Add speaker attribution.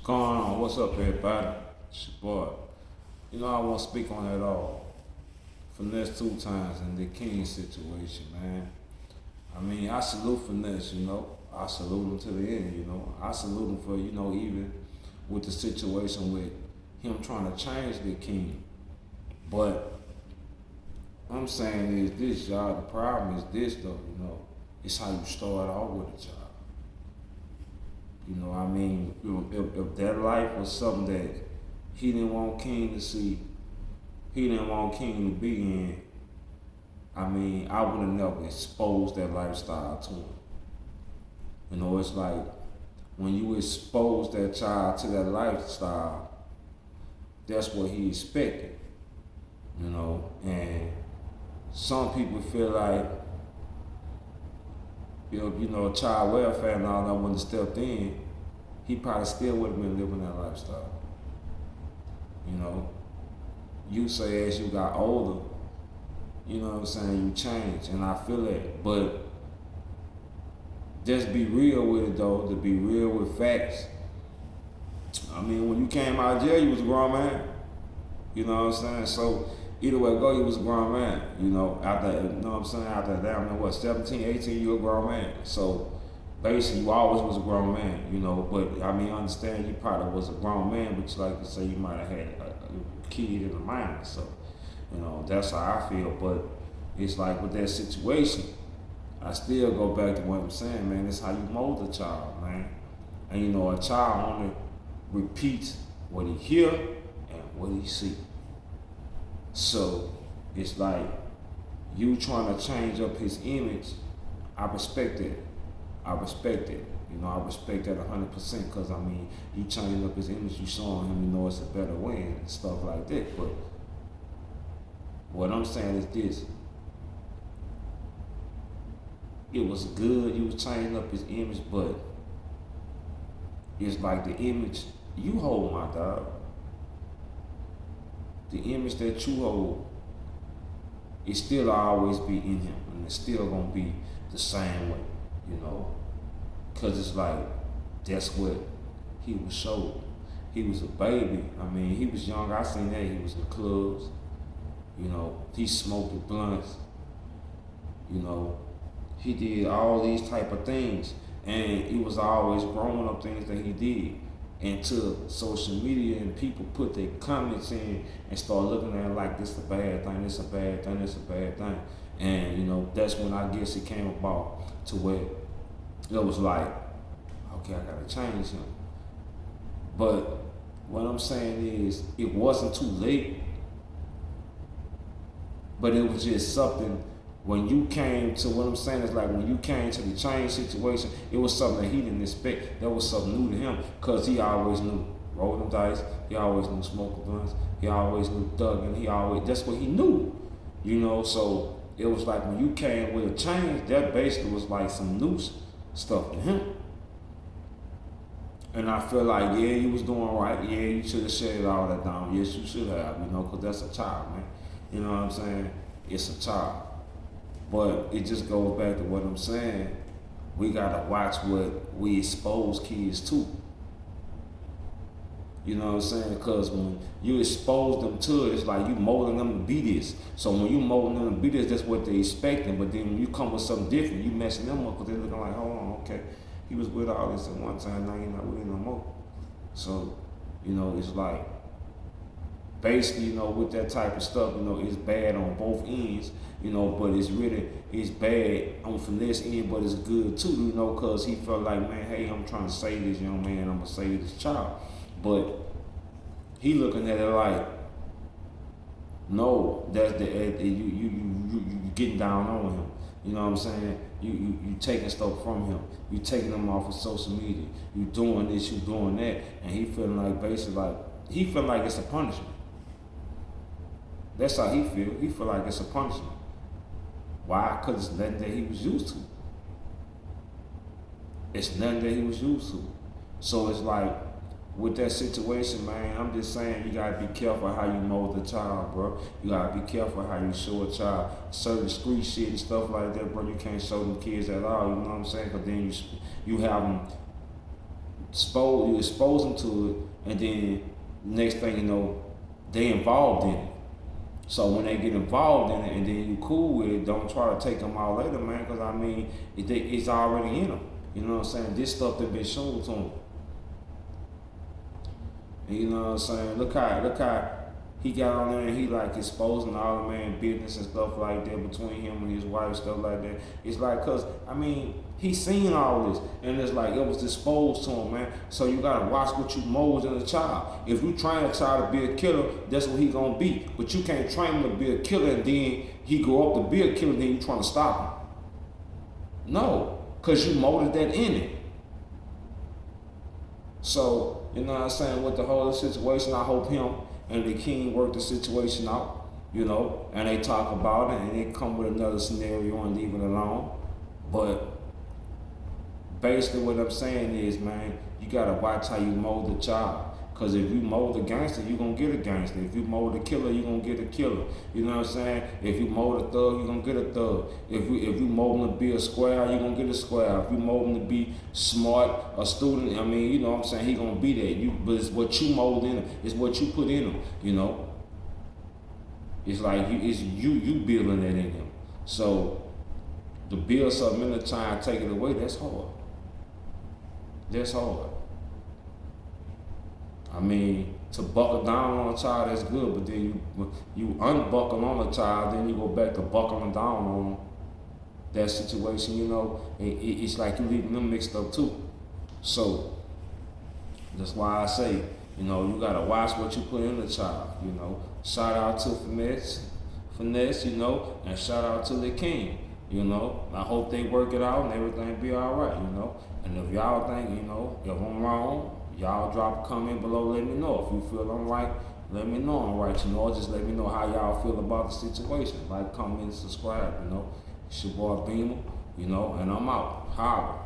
Speaker 1: Going on? What's up, everybody? It's your boy. I want to speak on that all. Finesse two times in the King situation, man. I salute Finesse. I salute him to the end. I salute him for, even with the situation with him trying to change the King. But I'm saying is this, y'all. The problem is this, though. It's how you start off with a child. If that life was something that he didn't want King to see, he didn't want King to be in, I would have never exposed that lifestyle to him. It's like when you expose that child to that lifestyle, that's what he expected. And some people feel like, a child welfare and all that wouldn't have stepped in, he probably still would have been living that lifestyle. You say as you got older, you change, and I feel that. But just be real with it though, to be real with facts. When you came out of jail, you was a grown man. So either way go, you was a grown man. After damn 17, 18, you a grown man. So basically you always was a grown man, but I understand you probably was a grown man, but like you say, you might have had a kid in the mind. So, that's how I feel. But it's like with that situation, I still go back to what I'm saying, man. It's how you mold a child, man. And a child only repeats what he hear and what he see. So it's like you trying to change up his image. I respect it. I respect it. I respect that 100% because you changing up his image, you showing him, it's a better way and stuff like that. But what I'm saying is this. It was good, you was changing up his image, but it's like the image you hold, my dog. The image that you hold, it still always be in him, and it's still gonna be the same way, Cause it's like that's what he was showed. He was a baby. He was young. I seen that. He was in clubs. He smoked the blunts. He did all these type of things, and it was always growing up things that he did. Until social media and people put their comments in and start looking at it like this a bad thing, this a bad thing, this a bad thing. And that's when I guess it came about to where it was like, okay, I gotta change him. But what I'm saying is it wasn't too late, but it was just something. When you came to what I'm saying is like when you came to the change situation, it was something that he didn't expect. That was something new to him because he always knew rolling dice. He always knew smoking blunts. He always knew thugging. That's what he knew, So it was like when you came with a change, that basically was like some new stuff to him. And I feel like, yeah, you was doing right. Yeah, you should have shut all that down. Yes, you should have, because that's a child, man. You know what I'm saying? It's a child. But it just goes back to what I'm saying. We gotta watch what we expose kids to. You know what I'm saying? Because when you expose them to it, it's like you molding them to be this. So when you molding them to be this, that's what they expecting. But then when you come with something different, you messing them up because they're looking like, hold on, okay, he was with all this at one time, now he's not with it no more. So, it's like, basically, with that type of stuff, it's bad on both ends, but it's bad on Finesse end, but it's good too, because he felt like, man, hey, I'm trying to save this young man, I'm gonna save this child. But he looking at it like, no, that's you getting down on him. You know what I'm saying? You taking stuff from him. You taking him off of social media. You doing this, you doing that, and he feeling like basically like he feel like it's a punishment. That's how he feel. He feel like it's a punishment. Why? Because it's nothing that he was used to. It's nothing that he was used to. So it's like, with that situation, man, I'm just saying you gotta be careful how you mold the child, bro. You gotta be careful how you show a child certain street shit and stuff like that, bro. You can't show them kids at all, you know what I'm saying? Because then you have them you expose them to it, and then next thing you know, they involved in it. So when they get involved in it, and then you cool with it, don't try to take them out later, man. Because I mean, it's already in them. You know what I'm saying? This stuff that been shown to them. And you know what I'm saying? Look how he got on there and he like exposing all the man business and stuff like that between him and his wife, stuff like that. It's like, cause I mean, he seen all this, and it's like it was exposed to him, man. So you gotta watch what you mold in a child. If you train a child to be a killer, that's what he gonna be. But you can't train him to be a killer and then he go up to be a killer, and then you trying to stop him. No, cause you molded that in it. So you know what I'm saying? With the whole situation, I hope him and the king work the situation out, you know, and they talk about it and they come with another scenario and leave it alone. But basically what I'm saying is, man, you gotta watch how you mold the child. Cause if you mold a gangster, you're gonna get a gangster. If you mold a killer, you're gonna get a killer. You know what I'm saying? If you mold a thug, you're gonna get a thug. If you mold him to be a square, you're gonna get a square. If you mold him to be smart, a student, I mean, you know what I'm saying, he gonna be that. But it's what you mold in him, it's what you put in him, you know. It's like you building that in him. So to build something in the child, take it away, that's hard. That's hard. I mean, to buckle down on a child, that's good, but then you unbuckle on a child, then you go back to buckling down on that situation, you know, it's like you leaving them mixed up too. So that's why I say, you know, you gotta watch what you put in the child, you know. Shout out to Finesse, you know, and shout out to the king, you know. I hope they work it out and everything be all right, you know. And if y'all think, you know, if I'm wrong, y'all drop a comment below, let me know. If you feel I'm right, let me know I'm right, you know, or just let me know how y'all feel about the situation. Like, comment, subscribe, you know. It's your boy Beamer, you know, and I'm out. Holla.